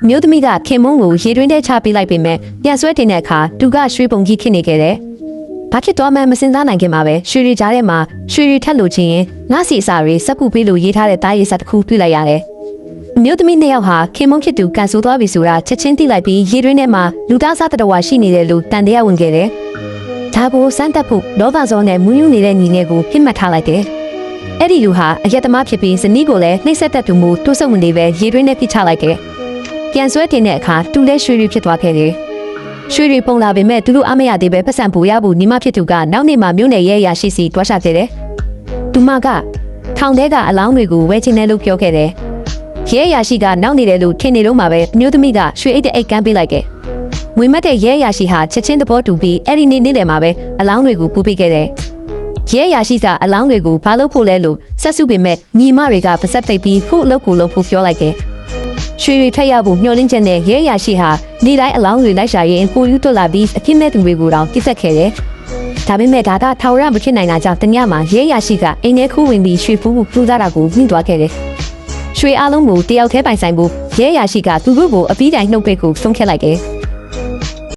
မျိုးသမီးကခင်မုန်းကိုရေတွင်းထဲချပေးလိုက်ပေမဲ့ပြန်ဆွဲတင်တဲ့အခါသူကရွှေပုံကြီးခစ်နေခဲ့တယ်။ဘာဖြစ်သွားမှန်းမစင်စားနိုင်ခင်မှာပဲရွှေရီကြားထဲမှာရွှေရီထက်လို့ချင်းရင်ငါစီအစာတွေစက်ကူပေးလို့ရေးထားတဲ့တားရည်စားတစ်ခုတွေ့လိုက်ရတယ်။မျိုးသမီးနှစ်ယောက်ဟာခင်မုန်းဖြစ်သူကန်ဆိုးသွားပြီဆိုတာချက်ချင်းသိလိုက်ပြီးရေတွင်းထဲမှာလူသားစားတဝါရှိနေတယ်လို့တန်တရားဝင်ခဲ့တယ်။ဒါကိုစမ်းတက်ဖို့လောဘဇောနဲ့မူးညူးနေတဲ့ညီငယ်ကိုပြစ်မှတ်ထားလိုက်တယ်။အဲ့ဒီလူဟာအရက်သမားဖြစ်ပြီးဇနီးကိုလည်းနှိမ့်ဆက်တတ်သူမျိုးတိုးဆုပ်ဝင်နေပဲရေတွင်းထဲပြစ်ချလိုက်တယ်။ပြန်ဆွဲတင်တဲ့အခါသူလည်းရွှေရီဖြစ်သွားခဲ့တယ်။ရွှေရီပုံလာပေမဲ့သူတို့အမရသေးပဲပတ်စံပူရဖို့ညီမဖြစ်သူကနောက်နေ့မှမြို့နယ်ရဲ့ရာရှိစီတွားရှာခဲ့တယ်။သူမကထောင်ထဲကအလောင်းတွေကိုဝဲချင်းတယ်လို့ပြောခဲ့တယ်။ရဲရာရှိကနောက်နေတယ်လို့ထင်နေတော့မှပဲမျိုးသမီးကရွှေအိတ်တဲ့အိတ်ကမ်းပေးလိုက်တယ်။ငွေမက်တဲ့ရဲရာရှိဟာချက်ချင်းသဘောတူပြီးအဲ့ဒီနေ့လယ်မှာပဲအလောင်းတွေကိုပူပေးခဲ့တယ်။ရဲရာရှိကအလောင်းတွေကိုဘာလို့ဖို့လဲလို့ဆက်စုပေမဲ့ညီမတွေကပါဆက်သိပ်ပြီးခု့အလုပ်ကိုလုပ်ဖို့ပြောလိုက်တယ်။ရွှေရီထက်ရဖို့မျှော်လင့်ချက်နဲ့ရဲရာရှိဟာနေ့တိုင်းအလောင်းတွေလိုက်ရှာရင်ပိုယူတွလာပြီးအဖြစ်မဲ့သူတွေကိုတောင်ပြစ်ဆက်ခဲ့တယ်။ဒါပေမဲ့ဒါကထောင်ရမဖြစ်နိုင်တာကြောင့်တညမှာရဲရာရှိကအိမ်ထဲခိုးဝင်ပြီးရွှေဖူးကိုပူစားတာကိုနှိမ့်သွားခဲ့တယ်။ရွှေအားလုံးကိုတယောက်တည်းပိုင်ဆိုင်ဖို့ရဲရာရှိကသူတို့ကိုအပြီးတိုင်နှုတ်ပိတ်ကိုဆုံးဖြတ်လိုက်တယ်။